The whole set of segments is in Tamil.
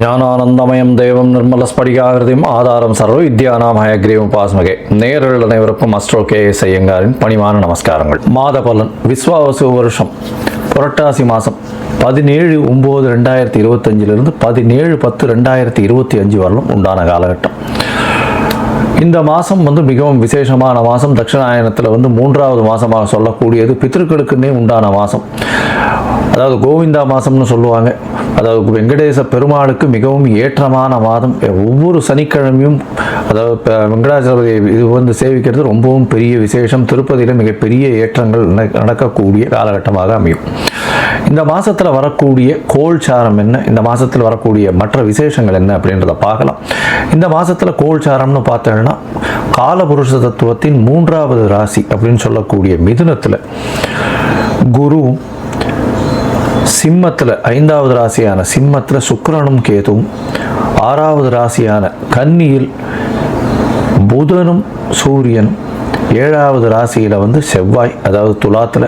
ஞானானந்தமயம் தேவம் நிர்மலஸ்படிகாகிருதியும் ஆதாரம் சர்வ வித்யானாம் ஹயக்ரீவம் பாஸ்மகே. நேயர்கள் அனைவருக்கும் அஸ்ட்ரோ KS ஐயங்காரின் பணிவான நமஸ்காரங்கள். மாத பலன் விஸ்வாவசு வருஷம் புரட்டாசி மாதம் 17/9/2025 17/10/2025 வரலும் உண்டான காலகட்டம். இந்த மாதம் மிகவும் விசேஷமான மாதம். தட்சிணாயனத்தில் மூன்றாவது மாதமாக சொல்லக்கூடியது பித்திருக்களுக்குன்னே உண்டான மாதம். அதாவது கோவிந்தா மாதம்னு சொல்லுவாங்க. அதாவது வெங்கடேச பெருமாளுக்கு மிகவும் ஏற்றமான மாதம். ஒவ்வொரு சனிக்கிழமையும் அதாவது வெங்கடாச்சலபதி இது சேவிக்கிறது ரொம்பவும் பெரிய விசேஷம். திருப்பதியில் மிகப்பெரிய ஏற்றங்கள் நடக்கக்கூடிய காலகட்டமாக அமையும். இந்த மாதத்தில் வரக்கூடிய கோல்சாரம் என்ன, இந்த மாதத்தில் வரக்கூடிய மற்ற விசேஷங்கள் என்ன அப்படின்றத பார்க்கலாம். இந்த மாதத்தில் கோல்சாரம்னு பார்த்தோம்னா காலபுருஷ தத்துவத்தின் 3வது ராசி அப்படின்னு சொல்லக்கூடிய மிதுனத்தில் குரு, சிம்மத்தில் 5வது ராசியான சிம்மத்தில் சுக்கிரனும் கேதுவும், 6வது ராசியான கன்னியில் புதனும் சூரியனும், 7வது ராசியில் செவ்வாய் அதாவது துலாத்தில்,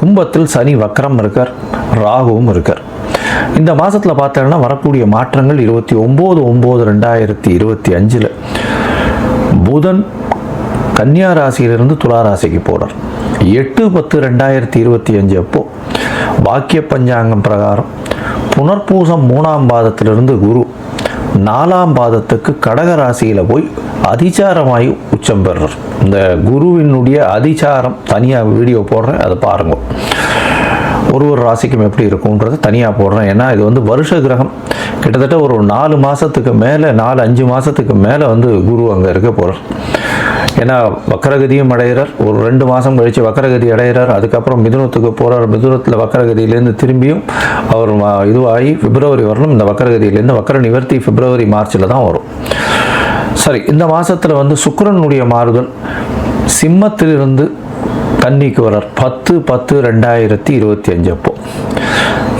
கும்பத்தில் சனி வக்ரம் இருக்கார், ராகுவும் இருக்கார். இந்த மாதத்தில் பார்த்தோம்னா வரக்கூடிய மாற்றங்கள் 29/9/2025 புதன் கன்னியா ராசியிலிருந்து துலா ராசிக்கு போகிறார். 8/10/2025 அப்போ வாக்கிய பஞ்சாங்கம் பிரகாரம் புனர்பூசம் 3ஆம் பாதத்திலிருந்து குரு 4ஆம் பாதத்துக்கு கடக ராசியில் போய் அதிசாரமாகி உச்சம் பெறுறார். இந்த குருவினுடைய அதிசாரம் தனியாக வீடியோ போடுறேன், அதை பாருங்க. ஒரு ராசிக்கும் எப்படி இருக்கும்ன்றது தனியாக போடுறேன். ஏன்னா இது வருஷ கிரகம். கிட்டத்தட்ட ஒரு 4 மாதத்துக்கு மேலே 4-5 மாதத்துக்கு மேலே குரு அங்கே இருக்க போகிறார். ஏன்னா வக்கரகதியும் அடைகிறார். ஒரு 2 மாதம் கழித்து வக்கரகதி அடைகிறார். அதுக்கப்புறம் மிதுனத்துக்கு போகிறார். மிதுனத்தில் வக்கரகதியிலேருந்து திரும்பியும் அவர் இதுவாகி பிப்ரவரி வரணும். இந்த வக்கரகதியிலேருந்து வக்கர நிவர்த்தி பிப்ரவரி மார்ச்சில் தான் வரும். சரி, இந்த மாதத்தில் சுக்கிரனுடைய மாறுதல் சிம்மத்திலிருந்து கன்னிக்கு வரார் 10/10/2025 அப்போ.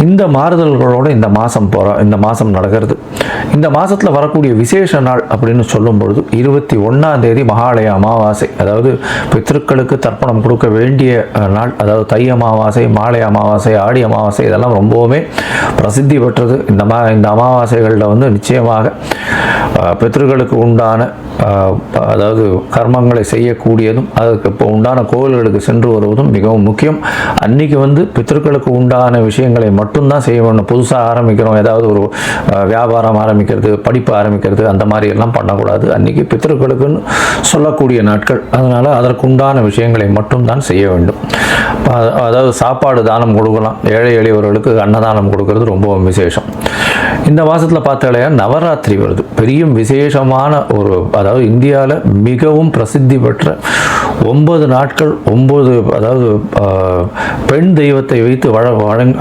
இந்த மாறுதல்களோடு இந்த மாதம் நடக்கிறது. இந்த மாதத்தில் வரக்கூடிய விசேஷ நாள் அப்படின்னு சொல்லும் பொழுது 21ஆம் தேதி மகாலய அமாவாசை, அதாவது பித்திருக்களுக்கு தர்ப்பணம் கொடுக்க வேண்டிய நாள். அதாவது தை அமாவாசை, மாலை அமாவாசை, ஆடி அமாவாசை இதெல்லாம் ரொம்பவுமே பிரசித்தி பெற்றது. இந்த அமாவாசைகளில் நிச்சயமாக பித்திருக்களுக்கு உண்டான அதாவது கர்மங்களை செய்யக்கூடியதும் அதுக்கு இப்போ உண்டான கோவில்களுக்கு சென்று வருவதும் மிகவும் முக்கியம். அன்றைக்கி பித்திருக்களுக்கு உண்டான விஷயங்களை மட்டும்தான் செய்ய வேண்டும். புதுசாக ஆரம்பிக்கிறோம், ஏதாவது ஒரு வியாபாரம் ஆரம்பிக்கிறது, படிப்பு ஆரம்பிக்கிறது, அந்த மாதிரி எல்லாம் பண்ணக்கூடாது. அன்றைக்கி பித்திருக்களுக்குன்னு சொல்லக்கூடிய நாட்கள். அதனால் அதற்குண்டான விஷயங்களை மட்டும்தான் செய்ய வேண்டும். அதாவது சாப்பாடு தானம் கொடுக்கலாம். ஏழை எளியவர்களுக்கு அன்னதானம் கொடுக்கறது ரொம்ப விசேஷம். இந்த மாதத்தில் பார்த்தாலே நவராத்திரி வருது. பெரிய விசேஷமான ஒரு அதாவது இந்தியாவில் மிகவும் பிரசித்தி பெற்ற 9 நாட்கள் 9 அதாவது பெண் தெய்வத்தை வைத்து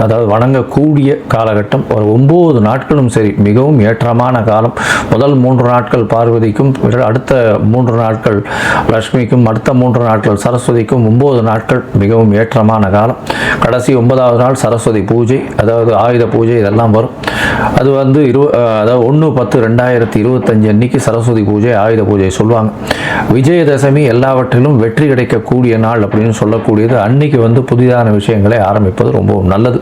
அதாவது வணங்கக்கூடிய காலகட்டம். ஒரு 9 நாட்களும் சரி மிகவும் ஏற்றமான காலம். முதல் 3 நாட்கள் பார்வதிக்கும், அடுத்த 3 நாட்கள் லக்ஷ்மிக்கும், அடுத்த 3 நாட்கள் சரஸ்வதிக்கும், 9 நாட்கள் மிகவும் ஏற்றமான காலம். கடைசி 9வது நாள் சரஸ்வதி பூஜை, அதாவது ஆயுத பூஜை இதெல்லாம் வரும். அது அதாவது 1/10/2025 அன்னைக்கு சரஸ்வதி பூஜை, ஆயுத பூஜை சொல்லுவாங்க. விஜயதசமி எல்லாவற்றிலும் வெற்றி கிடைக்கக்கூடிய நாள் அப்படின்னு சொல்லக்கூடியது. அன்னைக்கு புதிதான விஷயங்களை ஆரம்பிப்பது ரொம்பவும் நல்லது.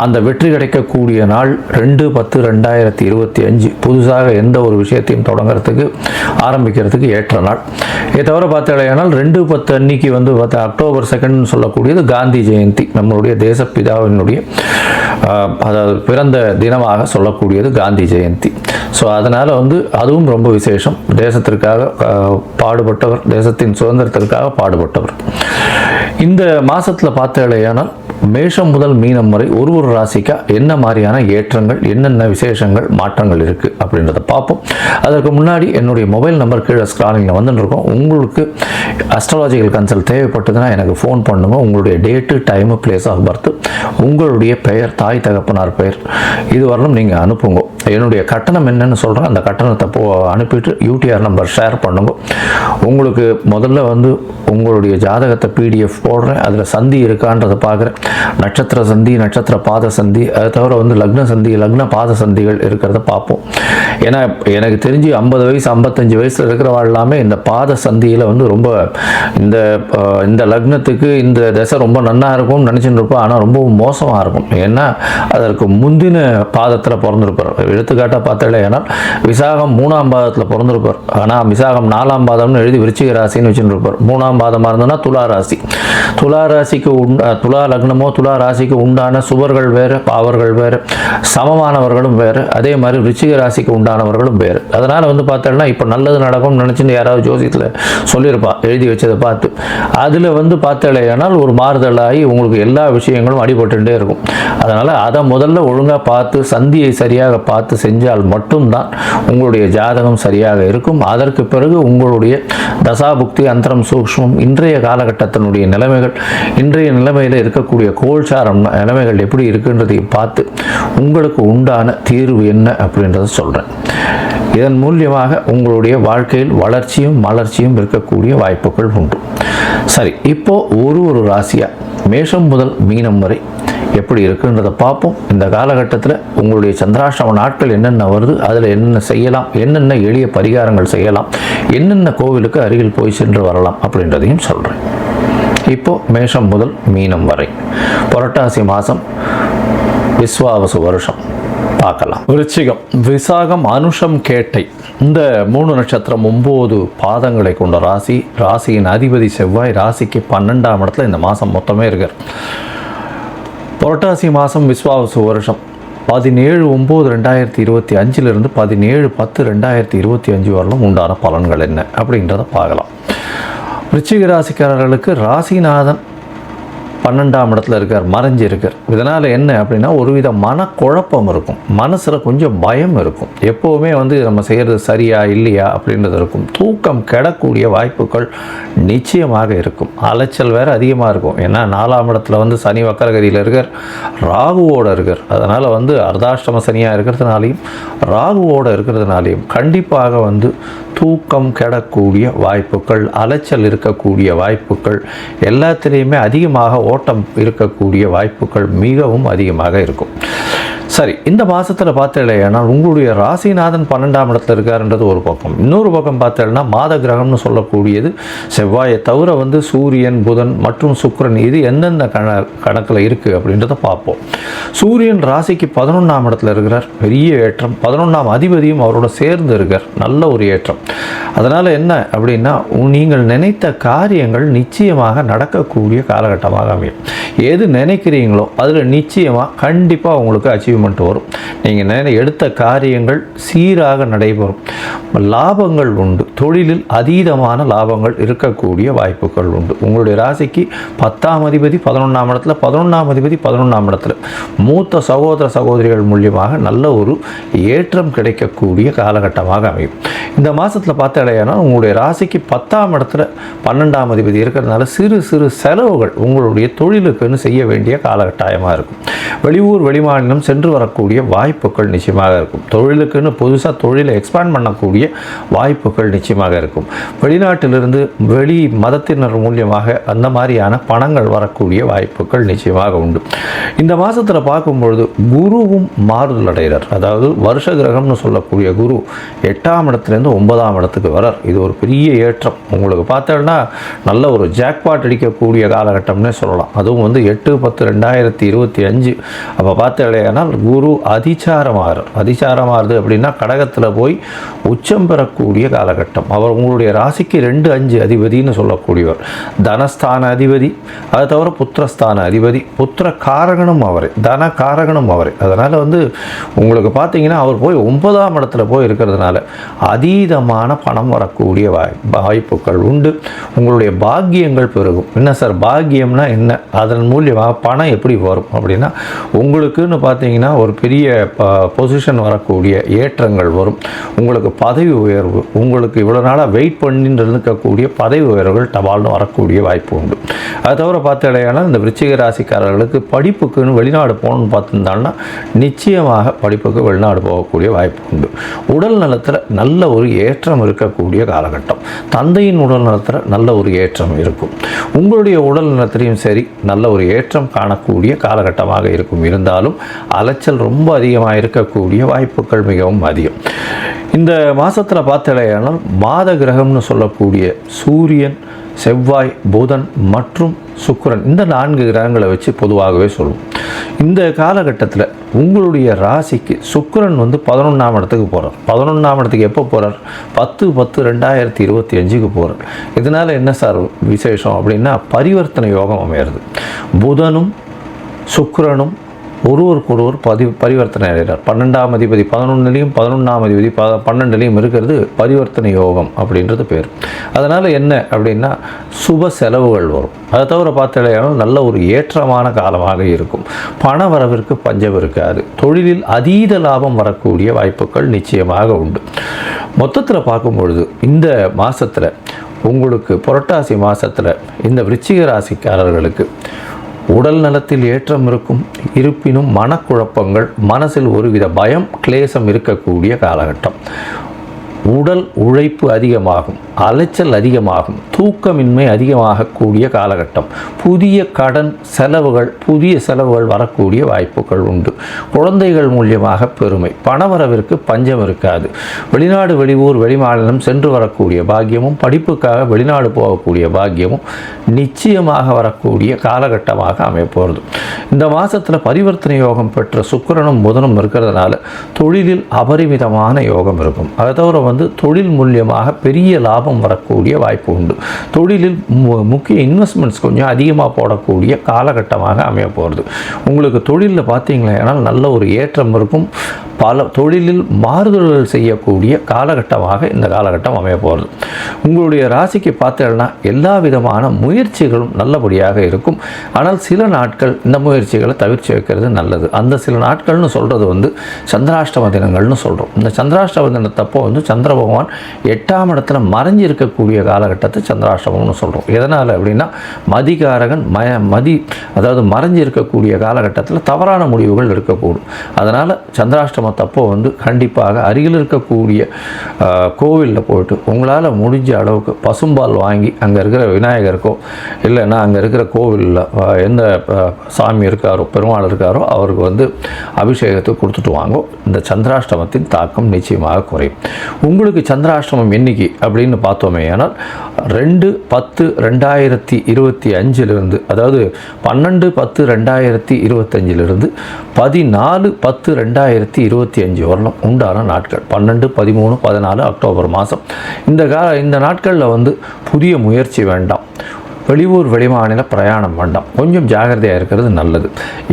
அந்த வெற்றி கிடைக்கக்கூடிய நாள் 2/10/2025 புதுசாக எந்த ஒரு விஷயத்தையும் தொடங்கிறதுக்கு ஆரம்பிக்கிறதுக்கு ஏற்ற நாள். இதை தவிர பார்த்தாலேயானால் 2/10 அன்னைக்கு அக்டோபர் 2 சொல்லக்கூடியது காந்தி ஜெயந்தி. நம்மளுடைய தேசப்பிதாவினுடைய அதாவது பிறந்த தினமாக சொல்லக்கூடியது காந்தி ஜெயந்தி. ஸோ அதனால் அதுவும் ரொம்ப விசேஷம். தேசத்திற்காக பாடுபட்டவர், தேசத்தின் சுதந்திரத்திற்காக பாடுபட்டவர். இந்த மாதத்தில் பார்த்தாலேயானால் மேஷம் முதல் மீனம் வரை ஒரு ராசிக்கா என்ன மாதிரியான ஏற்றங்கள், என்னென்ன விசேஷங்கள், மாற்றங்கள் இருக்குது அப்படின்றத பார்ப்போம். அதற்கு முன்னாடி என்னுடைய மொபைல் நம்பர் கீழே ஸ்க்ராலிங்கில் வந்துட்டுருக்கோம். உங்களுக்கு அஸ்ட்ராலஜிக்கல் கன்சல்ட் தேவைப்பட்டதுன்னா எனக்கு ஃபோன் பண்ணுங்க. உங்களுடைய date, time, place of birth, உங்களுடைய பெயர், தாய் தகப்பனார் பெயர் இது வரணும் நீங்கள் அனுப்புங்க. என்னுடைய கட்டணம் என்னன்னு சொல்கிறேன். அந்த கட்டணத்தை அனுப்பிட்டு UTR நம்பர் ஷேர் பண்ணுங்க. உங்களுக்கு முதல்ல உங்களுடைய ஜாதகத்தை PDF போடுறேன். அதில் சந்தி இருக்கான்றதை பார்க்குறேன். நட்சத்திர சந்தி, நட்சத்திர பாத சந்தி, அதை தவிர லக்ன சந்தி, லக்ன பாத சந்திகள் இருக்கிறத பார்ப்போம். ஏன்னா எனக்கு தெரிஞ்சு 50 வயசு 55 வயசில் இருக்கிறவா எல்லாமே இந்த பாத சந்தியில் ரொம்ப இந்த லக்னத்துக்கு இந்த தசை ரொம்ப நன்னா இருக்கும்னு நினச்சிட்டு இருப்போம். ஆனால் ரொம்ப மோசமாக இருக்கும். ஏன்னா அதற்கு முந்தின பாதத்தில் பிறந்திருப்பார். எடுத்துக்காட்டாக பார்த்தாலே ஏன்னால் விசாகம் 3ஆம் பாதத்தில் பிறந்திருப்பார். ஆனால் விசாகம் 4ஆம் பாதம்னு எழுதி விருச்சிக ராசின்னு வச்சுருப்பார். 3ஆம் பாதமாக இருந்ததுன்னா துலா ராசி. துலா ராசிக்கு துலா லக்னமோ துலா ராசிக்கு உண்டான சுவர்கள் வேறு, பாவர்கள் வேறு, சமமானவர்களும் வேறு, அதே மாதிரி விருச்சிக ராசிக்கு உண்டானவர்களும் வேறு. அதனால் வந்து பார்த்தோம்னா இப்போ நல்லது நடக்கும்னு நினச்சிட்டு யாராவது ஜோசியத்தில் சொல்லியிருப்பா எழுதி வச்சதை பார்த்து, அதில் வந்து பார்த்தாலேயானால் ஒரு மாறுதலாகி உங்களுக்கு எல்லா விஷயங்களும் அடிபட்டுட்டே இருக்கும். அதனால் அதை முதல்ல ஒழுங்காக பார்த்து சந்தியை சரியாக பார்த்து செஞ்சால் மட்டும்தான் உங்களுடைய ஜாதகம் சரியாக இருக்கும். அதற்கு பிறகு உங்களுடைய தசாபுக்தி அந்தரம் சூக்ஷ்மம் இன்றைய காலகட்டத்தினுடைய நிலைமைகள், இன்றைய நிலைமையில் இருக்கக்கூடிய கோல்சாரம் நிலைமைகள் எப்படி இருக்குன்றதை பார்த்து உங்களுக்கு உண்டான தீர்வு என்ன அப்படின்றத சொல்கிறேன். இதன் மூலியமாக உங்களுடைய வாழ்க்கையில் வளர்ச்சியும் மலர்ச்சியும் இருக்கக்கூடிய வாய்ப்புகள் உண்டு. சரி, இப்போ ஒரு ராசியாக மேஷம் முதல் மீனம் வரை எப்படி இருக்குன்றதை பார்ப்போம். இந்த காலகட்டத்தில் உங்களுடைய சந்திராஷ்டம நாட்கள் என்னென்ன வருது, அதில் என்னென்ன செய்யலாம், என்னென்ன எளிய பரிகாரங்கள் செய்யலாம், என்னென்ன கோவிலுக்கு அருகில் போய் சென்று வரலாம் அப்படின்றதையும் சொல்கிறேன். இப்போது மேஷம் முதல் மீனம் வரை புரட்டாசி மாதம் விஸ்வாவசு வருஷம் பார்க்கலாம். விருச்சிகம், விசாகம், அனுஷம், கேட்டை இந்த 3 நட்சத்திரம் 9 பாதங்களை கொண்ட ராசி. ராசியின் அதிபதி செவ்வாய். ராசிக்கு 12ஆம் இடத்துல இந்த மாதம் மொத்தமே இருக்கார். புரட்டாசி மாதம் விஸ்வாவசு வருஷம் 17/9/2025 17/10/2025 வரலும் உண்டான பலன்கள் என்ன அப்படின்றத பார்க்கலாம். விருச்சிக ராசிக்காரர்களுக்கு ராசிநாதன் 12ஆம் இடத்துல இருக்கார், மறைஞ்சு இருக்கார். இதனால் என்ன அப்படின்னா ஒருவித மனக்குழப்பம் இருக்கும், மனசில் கொஞ்சம் பயம் இருக்கும். எப்போவுமே வந்து நம்ம செய்கிறது சரியா இல்லையா அப்படின்றது இருக்கும். தூக்கம் கெடக்கூடிய வாய்ப்புகள் நிச்சயமாக இருக்கும். அலைச்சல் வேறு அதிகமாக இருக்கும். ஏன்னா 4ஆம் இடத்துல வந்து சனி வக்கரகதியில் இருக்கார், ராகுவோடு இருக்கார். அதனால் வந்து அர்த்தாஷ்டம சனியாக இருக்கிறதுனாலையும் ராகுவோடு இருக்கிறதுனாலையும் கண்டிப்பாக வந்து தூக்கம் கெடக்கூடிய வாய்ப்புகள், அலைச்சல் இருக்கக்கூடிய வாய்ப்புகள், எல்லாத்திலையுமே அதிகமாக ஓட்டம் இருக்கக்கூடிய வாய்ப்புகள் மிகவும் அதிகமாக இருக்கும். சரி, இந்த மாதத்தில் பார்த்தேன்னா உங்களுடைய ராசிநாதன் 12ஆம் இடத்துல இருக்காருன்றது ஒரு பக்கம். இன்னொரு பக்கம் பார்த்தேன்னா மாத கிரகம்னு சொல்லக்கூடியது செவ்வாயை தவிர வந்து சூரியன், புதன் மற்றும் சுக்கிரன் இது எந்தெந்த கணக்கில் இருக்குது அப்படின்றத பார்ப்போம். சூரியன் ராசிக்கு 11ஆம் இடத்துல இருக்கிறார், பெரிய ஏற்றம். 11ஆம் அதிபதியும் அவரோட சேர்ந்து இருக்கார், நல்ல ஒரு ஏற்றம். அதனால் என்ன அப்படின்னா நீங்கள் நினைத்த காரியங்கள் நிச்சயமாக நடக்கக்கூடிய காலகட்டமாக அமையும். எது நினைக்கிறீங்களோ அதில் நிச்சயமாக கண்டிப்பாக உங்களுக்கு அச்சீவ்மெண்ட் வரும். நீங்கள் எடுத்த காரியங்கள் சீராக நடைபெறும். லாபங்கள் உண்டு. தொழிலில் அதீதமான லாபங்கள் இருக்கக்கூடிய வாய்ப்புகள் உண்டு. உங்களுடைய ராசிக்கு 10ஆம் அதிபதி 11ஆம் இடத்துல, 11ஆம் அதிபதி 11ஆம் இடத்துல மூத்த சகோதர சகோதரிகள் மூலியமாக நல்ல ஒரு ஏற்றம் கிடைக்கக்கூடிய காலகட்டமாக அமையும். இந்த மாதத்தில் பார்த்தாலேனா உங்களுடைய ராசிக்கு 10ஆம் இடத்துல 12ஆம் அதிபதி இருக்கிறதுனால சிறு சிறு செலவுகள் உங்களுடைய தொழிலுக்குன்னு செய்ய வேண்டிய காலகட்டாயமாக இருக்கும். வெளியூர் வெளிமாநிலம் சென்று வரக்கூடிய வாய்ப்புகள் நிச்சயமாக இருக்கும். தொழிலுக்குன்னு புதுசாக தொழிலை எக்ஸ்பேண்ட் பண்ணக்கூடிய வாய்ப்புகள் நிச்சயமாக இருக்கும். வெளிநாட்டிலிருந்து வெளி மதத்தினர் மூலியமாக அந்த மாதிரியான பணங்கள் வரக்கூடிய வாய்ப்புகள் நிச்சயமாக உண்டு. இந்த மாதத்தில் பார்க்கும்பொழுது குருவும் மாறுதல் அடைகிறார். அதாவது வருஷ கிரகம்னு சொல்லக்கூடிய குரு 8ஆம் இடத்துலேருந்து 9ஆம் இடத்துக்கு வரார். இது ஒரு பெரிய ஏற்றம். உங்களுக்கு பார்த்தோன்னா நல்ல ஒரு ஜாக்பாட் அடிக்கக்கூடிய காலகட்டம்னே சொல்லலாம். அதுவும் வந்து 8/10/2025 அப்போ பார்த்தேனால் குரு அதிசாரமாகுது அப்படின்னா கடகத்தில் போய் உச்சம் பெறக்கூடிய காலகட்டம். அவர் உங்களுடைய ராசிக்கு 2-5 அதிபதினு சொல்லக்கூடியவர். தனஸ்தான அதிபதி, அதை தவிர புத்திரஸ்தான அதிபதி, புத்திர காரகனும் அவரே, தன காரகனும் அவரே. அதனால் வந்து உங்களுக்கு பார்த்தீங்கன்னா அவர் போய் 9ஆம் இடத்துல போய் இருக்கிறதுனால அதீதமான பணம் வரக்கூடிய வாய்ப்புகள் உண்டு. உங்களுடைய பாக்கியங்கள் பெருகும். என்ன சார் பாக்கியம்னா என்ன, அதன் மூலியமாக பணம் எப்படி வரும் அப்படின்னா உங்களுக்குன்னு பார்த்தீங்கன்னா ஒரு பெரிய பொசிஷன் வரக்கூடிய ஏற்றங்கள் வரும். உங்களுக்கு பதவி உயர்வு, உங்களுக்கு இவ்வளோ நாளாக வெயிட் பண்ணிட்டு இருக்கக்கூடிய பதவி உயர்வுகள் டபால்னு வரக்கூடிய வாய்ப்பு உண்டு. அதை தவிர பார்த்தீங்கன்னா இந்த விருச்சிக ராசிக்காரர்களுக்கு படிப்புக்குன்னு வெளிநாடு போகணுன்னு பார்த்துருந்தாங்கன்னா நிச்சயமாக படிப்புக்கு வெளிநாடு போகக்கூடிய வாய்ப்பு உண்டு. உடல் நலத்தில் நல்ல ஒரு ஏற்றம் இருக்கக்கூடிய காலகட்டம். தந்தையின் உடல் நலத்தில் நல்ல ஒரு ஏற்றம் இருக்கும். உங்களுடைய உடல் நலத்திலையும் சரி நல்ல ஒரு ஏற்றம் காணக்கூடிய காலகட்டமாக இருக்கும். இருந்தாலும் அலைச்சல் ரொம்ப அதிகமாக இருக்கக்கூடிய வாய்ப்புகள் மிகவும் அதிகம். இந்த மாதத்தில் பார்த்தீங்கன்னா மாத கிரகம்னு சொல்லக்கூடிய சூரியன், செவ்வாய், புதன் மற்றும் சுக்கிரன் இந்த 4 கிரகங்களை வச்சு பொதுவாகவே சொல்லுவோம். இந்த காலகட்டத்தில் உங்களுடைய ராசிக்கு சுக்கிரன் வந்து 11ஆம் இடத்துக்கு போகிறார். 11ஆம் இடத்துக்கு எப்போ போகிறார்? 10/10/2025 போகிறார். இதனால் என்ன சார் விசேஷம் அப்படின்னா, பரிவர்த்தனை யோகம் அமையிறது. புதனும் சுக்கிரனும் ஒருவருக்கொருவர் பரிவர்த்தனை அடைகிறார். 12ஆம் அதிபதி 11லையும் 11ஆம் அதிபதி 12லையும் இருக்கிறது பரிவர்த்தனை யோகம் அப்படின்றது பேர். அதனால் என்ன அப்படின்னா, சுப செலவுகள் வரும். அதை தவிர பார்த்தாலும் நல்ல ஒரு ஏற்றமான காலமாக இருக்கும். பண வரவிற்கு பஞ்சம் இருக்காது. தொழிலில் அதீத லாபம் வரக்கூடிய வாய்ப்புகள் நிச்சயமாக உண்டு. மொத்தத்தில் பார்க்கும் பொழுது இந்த மாதத்தில் உங்களுக்கு புரட்டாசி மாதத்தில் இந்த விருச்சிக ராசிக்காரர்களுக்கு உடல் நலத்தில் ஏற்றம் இருக்கும். இருப்பினும் மனக்குழப்பங்கள், மனசில் ஒருவித பயம், கிளேசம் இருக்கக்கூடிய காலகட்டம். உடல் உழைப்பு அதிகமாகும், அலைச்சல் அதிகமாகும், தூக்கமின்மை அதிகமாகக்கூடிய காலகட்டம். புதிய கடன் புதிய செலவுகள் வரக்கூடிய வாய்ப்புகள் உண்டு. குழந்தைகள் மூலியமாக பெருமை. பணவரவிற்கு பஞ்சம் இருக்காது. வெளிநாடு, வெளியூர், வெளிமாநிலம் சென்று வரக்கூடிய பாக்கியமும், படிப்புக்காக வெளிநாடு போகக்கூடிய பாக்கியமும் நிச்சயமாக வரக்கூடிய காலகட்டமாக அமையப்போகிறது. இந்த மாதத்தில் பரிவர்த்தனை யோகம் பெற்ற சுக்கிரனும் புதனும் இருக்கிறதுனால தொழிலில் அபரிமிதமான யோகம் இருக்கும். அதை தவிர தொழில் மூலியமாக பெரிய லாபம் வரக்கூடிய வாய்ப்பு உண்டு. தொழிலில் முக்கிய இன்வெஸ்ட்மெண்ட்ஸ் கொஞ்சம் அதிகமாக போடக்கூடிய காலகட்டமாக அமைய போகிறது. உங்களுக்கு தொழிலில் பார்த்தீங்களா நல்ல ஒரு ஏற்றம் இருக்கும். பல தொழிலில் மாறுதல்கள் செய்யக்கூடிய காலகட்டமாக இந்த காலகட்டம் அமைய போகிறது. உங்களுடைய ராசிக்கு பார்த்தீங்கன்னா எல்லா விதமான முயற்சிகளும் நல்லபடியாக இருக்கும். ஆனால் சில நாட்கள் இந்த முயற்சிகளை தவிர்த்து வைக்கிறது நல்லது. அந்த சில நாட்கள்னு சொல்கிறது சந்திராஷ்டம தினங்கள்னு சொல்கிறோம். இந்த சந்திராஷ்டம தினத்தப்போ சந்திர பகவான் 8ஆம் இடத்துல மறைஞ்சி இருக்கக்கூடிய காலகட்டத்தை சந்திராஷ்டமம்னு சொல்கிறோம். எதனால் அப்படின்னா, மதிகாரகன் அதாவது மறைஞ்சி இருக்கக்கூடிய காலகட்டத்தில் தவறான முடிவுகள் எடுக்கக்கூடும். அதனால் சந்திராஷ்டமத்தப்போ கண்டிப்பாக அருகில் இருக்கக்கூடிய கோவிலில் போயிட்டு உங்களால் முடிஞ்ச அளவுக்கு பசும்பால் வாங்கி அங்கே இருக்கிற விநாயகருக்கோ இல்லைன்னா அங்கே இருக்கிற கோவிலில் எந்த சாமி இருக்காரோ, பெருமாள் இருக்காரோ அவருக்கு அபிஷேகத்தை கொடுத்துட்டு வாங்கோ. இந்த சந்திராஷ்டமத்தின் தாக்கம் நிச்சயமாக குறையும். உங்களுக்கு சந்திராஷ்டமம் என்னைக்கு அப்படின்னு பார்த்தோமே ஆனால் 2/10/2025 அதாவது 12/10/2025 14/10/2025 வரலாம் உண்டான நாட்கள். 12, 13, 14 அக்டோபர் மாதம். இந்த நாட்களில் புதிய முயற்சி வேண்டாம். வெளியூர், வெளிமாநில பிரயாணம் வேண்டாம். கொஞ்சம் ஜாகிரதையாக இருக்கிறது நல்லது.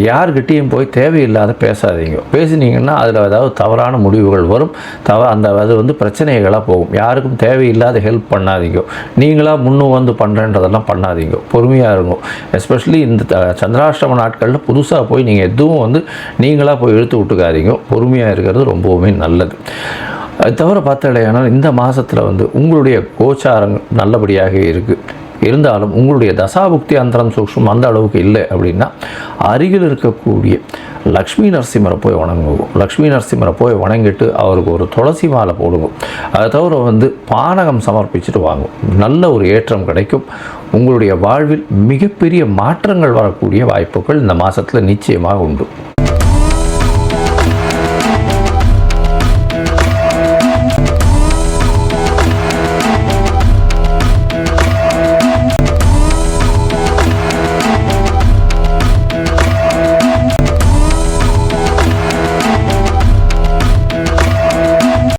யார்கிட்டையும் போய் தேவையில்லாத பேசாதீங்க. பேசினீங்கன்னா அதில் ஏதாவது தவறான முடிவுகள் வரும். அது பிரச்சனைகளாக போகும். யாருக்கும் தேவையில்லாத ஹெல்ப் பண்ணாதீங்க. நீங்களாக முன்னும் பண்ணுறேன்றதெல்லாம் பண்ணாதீங்க. பொறுமையாக இருங்க. எஸ்பெஷலி இந்த சந்திராஷ்டம நாட்களில் புதுசாக போய் நீங்கள் எதுவும் நீங்களாக போய் இழுத்து விட்டுக்காதீங்க. பொறுமையாக இருக்கிறது ரொம்பவுமே நல்லது. அது தவிர பார்த்தாலேயானால் இந்த மாதத்தில் உங்களுடைய கோச்சாரம் நல்லபடியாக இருக்குது. இருந்தாலும் உங்களுடைய தசாபுக்தி அந்தரம் சூக்ஷ்மம் அந்த அளவுக்கு இல்லை அப்படின்னா, அருகில் இருக்கக்கூடிய லக்ஷ்மி நரசிம்மரை போய் வணங்குவோம். லக்ஷ்மி நரசிம்மரை போய் வணங்கிட்டு அவருக்கு ஒரு துளசி மாலை போடுங்க. அதை தவிர பானகம் சமர்ப்பிச்சுட்டு வாங்கும். நல்ல ஒரு ஏற்றம் கிடைக்கும். உங்களுடைய வாழ்வில் மிகப்பெரிய மாற்றங்கள் வரக்கூடிய வாய்ப்புகள் இந்த மாதத்தில் நிச்சயமாக உண்டு.